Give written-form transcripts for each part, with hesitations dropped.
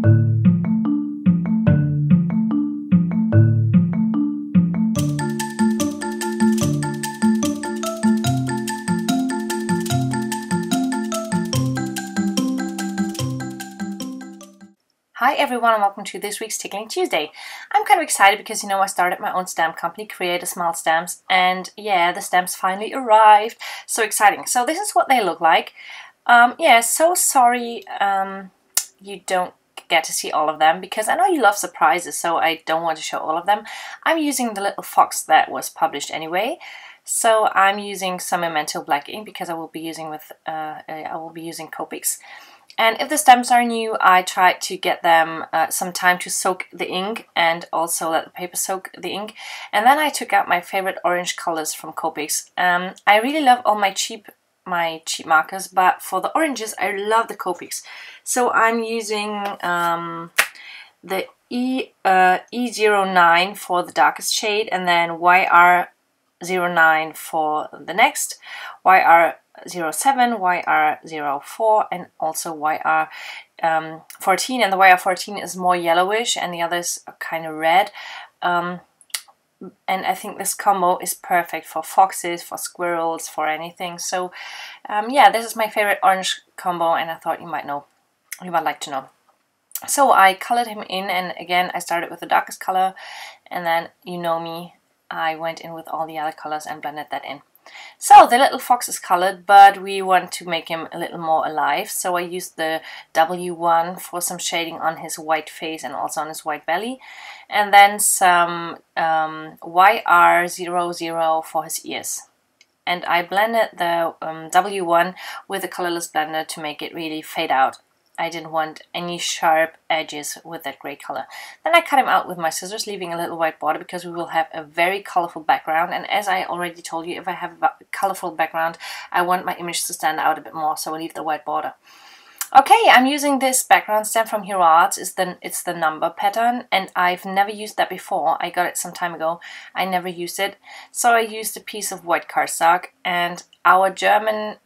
Hi everyone and welcome to this week's Tickling Tuesday. I'm kind of excited because I started my own stamp company, Create a Smile Stamps, and yeah, the stamps finally arrived. So exciting. So this is what they look like. Yeah, so sorry you don't get to see all of them because I know you love surprises, so I don't want to show all of them. I'm using the little fox that was published anyway. So I'm using some Memento black ink because I will be using Copics. And if the stamps are new, I tried to get them some time to soak the ink and also let the paper soak the ink. And then I took out my favorite orange colors from Copics. I really love all my cheap markers, but for the oranges, I love the Copics. So I'm using the E09 for the darkest shade, and then YR09 for the next, YR07, YR04, and also YR14. And the YR14 is more yellowish and the others are kind of red. And I think this combo is perfect for foxes, for squirrels, for anything. So yeah, this is my favorite orange combo, and I thought you might like to know. So I colored him in, and again I started with the darkest color, and then you know me, I went in with all the other colors and blended that in. So the little fox is colored, but we want to make him a little more alive. So I used the W1 for some shading on his white face and also on his white belly. And then some YR00 for his ears. And I blended the W1 with a colorless blender to make it really fade out. I didn't want any sharp edges with that gray color. Then I cut him out with my scissors, leaving a little white border because we will have a very colorful background. And as I already told you, if I have a colorful background, I want my image to stand out a bit more, so I leave the white border. Okay, I'm using this background stamp from Hero Arts. It's the number pattern, and I've never used that before. I got it some time ago. I never used it. So I used a piece of white cardstock, and our German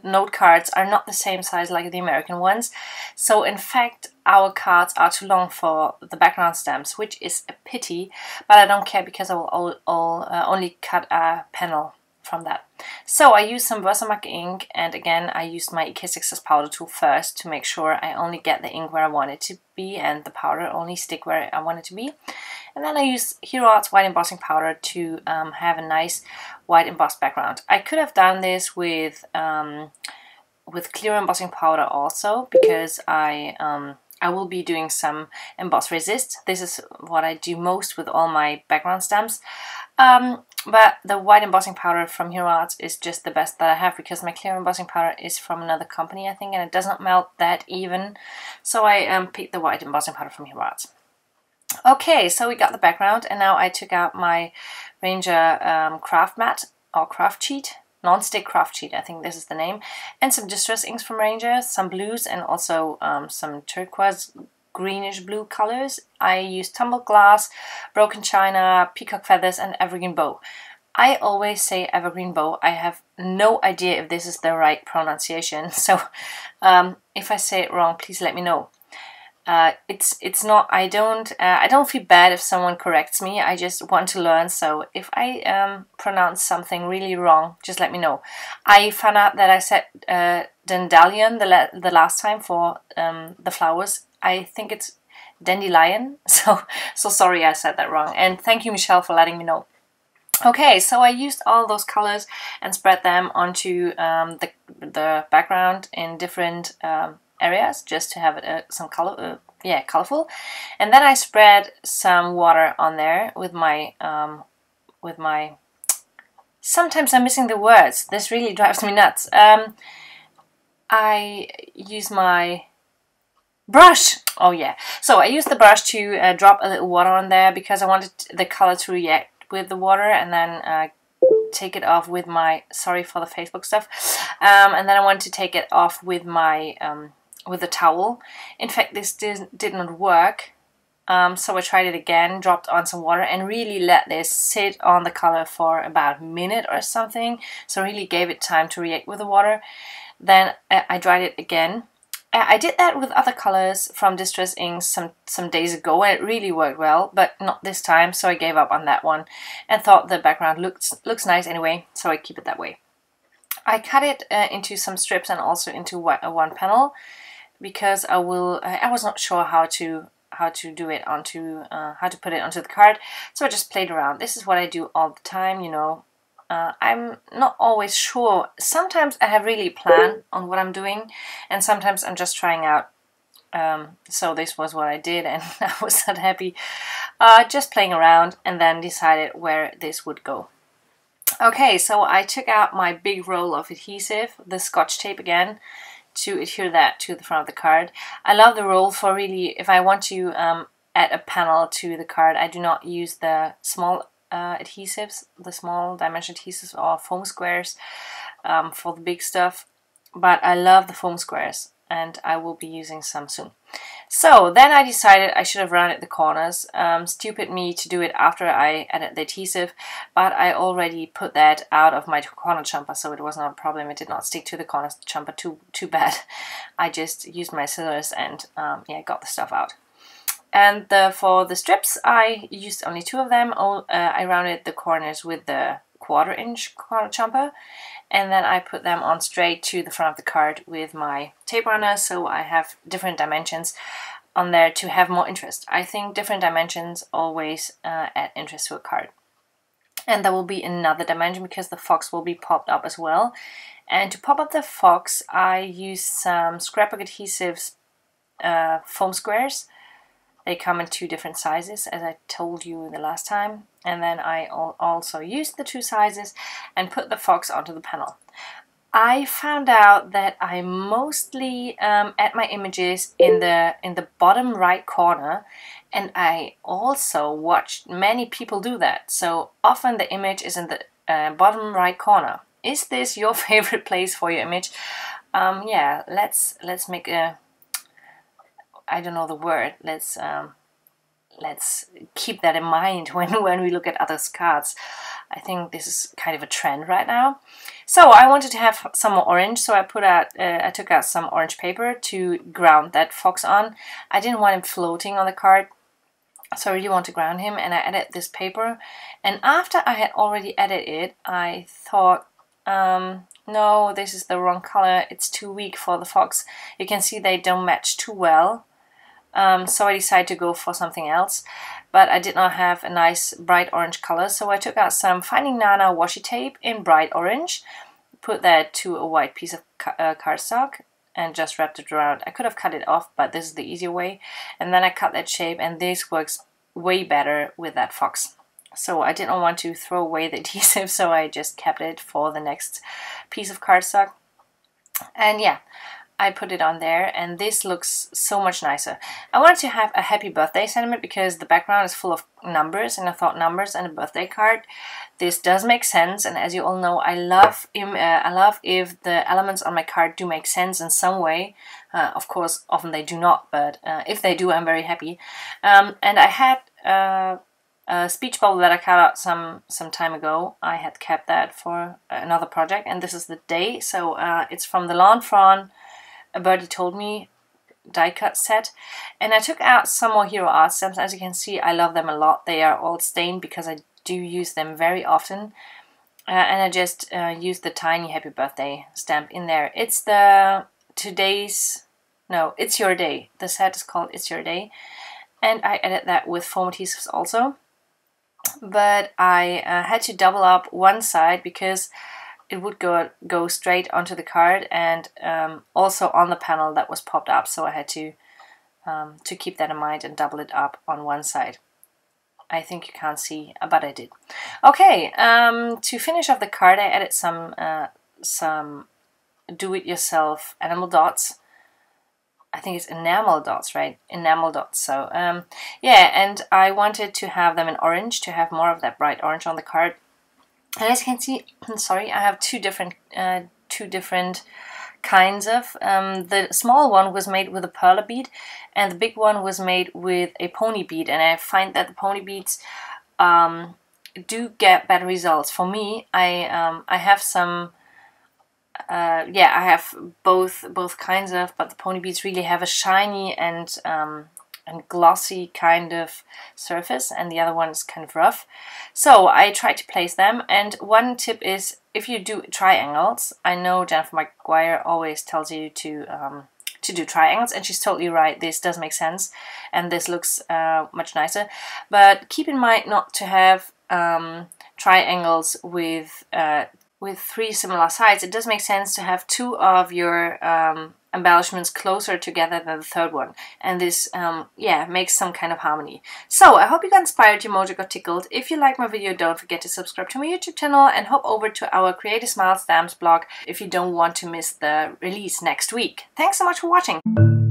note cards are not the same size like the American ones, so in fact our cards are too long for the background stamps, which is a pity, but I don't care because I will only cut a panel from that. So I used some Versamark ink, and again I used my EK Success powder tool first to make sure I only get the ink where I want it to be and the powder only stick where I want it to be. And then I used Hero Arts white embossing powder to have a nice white embossed background. I could have done this with clear embossing powder also, because I will be doing some emboss resist. This is what I do most with all my background stamps. But the white embossing powder from Hero Arts is just the best that I have, because my clear embossing powder is from another company, I think, and it does not melt that even. So I picked the white embossing powder from Hero Arts. Okay, so we got the background, and now I took out my Ranger craft mat or craft sheet, non-stick craft sheet, I think this is the name, and some distress inks from Ranger, some blues, and also some turquoise greenish blue colors. I used tumbled glass, broken china, peacock feathers, and evergreen bow. I always say evergreen bow. I have no idea if this is the right pronunciation, so if I say it wrong, please let me know. It's not. I don't feel bad if someone corrects me. I just want to learn. So if I pronounce something really wrong, just let me know. I found out that I said dandelion the last time for the flowers. I think it's dandelion. So sorry I said that wrong. And thank you, Michelle, for letting me know. Okay, so I used all those colors and spread them onto the background in different areas, just to have it some color, colorful. And then I spread some water on there with my sometimes I'm missing the words. This really drives me nuts. I use my brush. Oh yeah. So I used the brush to drop a little water on there because I wanted the color to react with the water, and then take it off with my, sorry for the Facebook stuff, and then I wanted to take it off with my with the towel. In fact, this did not work, so I tried it again, dropped on some water, and really let this sit on the color for about a minute or something, so really gave it time to react with the water. Then I dried it again, I did that with other colors from Distress Ink some days ago, and it really worked well, but not this time, so I gave up on that one and thought the background looks nice anyway, so I keep it that way. I cut it into some strips and also into one panel because I was not sure how to do it onto how to put it onto the card, so I just played around. This is what I do all the time, you know. I'm not always sure. Sometimes I have really a plan on what I'm doing, and sometimes I'm just trying out. So this was what I did, and I was not happy. Just playing around, and then decided where this would go. Okay, so I took out my big roll of adhesive, the Scotch tape again, to adhere that to the front of the card. I love the roll for really, if I want to add a panel to the card, I do not use the small adhesives, the small dimension adhesives or foam squares for the big stuff, but I love the foam squares, and I will be using some soon. So then I decided I should have rounded the corners. Stupid me to do it after I added the adhesive, but I already put that out of my corner jumper, so it was not a problem. It did not stick to the corner jumper too bad. I just used my scissors and yeah, got the stuff out. And for the strips, I used only 2 of them. I rounded the corners with the 1/4 inch corner jumper, and then I put them on straight to the front of the card with my tape runner, so I have different dimensions on there to have more interest. I think different dimensions always add interest to a card. And there will be another dimension because the fox will be popped up as well. And to pop up the fox, I use some scrapbook adhesives foam squares. They come in 2 different sizes, as I told you the last time. And then I also used the 2 sizes and put the fox onto the panel. I found out that I mostly add my images in the bottom right corner, and I also watched many people do that. So often the image is in the bottom right corner. Is this your favorite place for your image? Yeah, let's make a, I don't know the word. Let's keep that in mind when we look at others' cards. I think this is kind of a trend right now. So I wanted to have some more orange, so I took out some orange paper to ground that fox on. I didn't want him floating on the card, so I really want to ground him, and I added this paper. And after I had already added it, I thought, no, this is the wrong color. It's too weak for the fox. You can see they don't match too well. So I decided to go for something else, but I did not have a nice bright orange color, so I took out some Finding Nana washi tape in bright orange, put that to a white piece of cardstock, and just wrapped it around. I could have cut it off, but this is the easier way, and then I cut that shape, and this works way better with that fox. So I didn't want to throw away the adhesive, so I just kept it for the next piece of cardstock. And yeah, I put it on there, and this looks so much nicer. I wanted to have a happy birthday sentiment because the background is full of numbers, and I thought numbers and a birthday card, this does make sense. And as you all know, I love if the elements on my card do make sense in some way. Of course, often they do not, but if they do, I'm very happy. And I had a speech bubble that I cut out some time ago. I had kept that for another project, and this is the day. So it's from the Lawn Fawn A Birdie Told Me die cut set, and I took out some more Hero Art stamps. As you can see, I love them a lot. They are all stained because I do use them very often, and I just used the tiny happy birthday stamp in there. It's the It's Your Day. The set is called It's Your Day, and I added that with foam adhesives also, but I had to double up one side because it would go straight onto the card, and also on the panel that was popped up, so I had to keep that in mind and double it up on one side. I think you can't see, but I did. Okay, to finish off the card, I added some do-it-yourself animal dots. I think it's enamel dots, right? Enamel dots. So yeah, and I wanted to have them in orange to have more of that bright orange on the card. And as you can see, sorry, I have two different kinds of. The small one was made with a perler bead, and the big one was made with a pony bead. And I find that the pony beads do get better results. For me, I have some yeah, I have both kinds of, but the pony beads really have a shiny and glossy kind of surface, and the other one is kind of rough. So I try to place them, and one tip is if you do triangles, I know Jennifer McGuire always tells you to do triangles, and she's totally right. This does make sense, and this looks much nicer. But keep in mind not to have triangles with 3 similar sides. It does make sense to have 2 of your embellishments closer together than the third one, and this yeah, makes some kind of harmony. So I hope you got inspired, your mojo got tickled. If you like my video, don't forget to subscribe to my YouTube channel and hop over to our Create a Smile Stamps blog if you don't want to miss the release next week. Thanks so much for watching.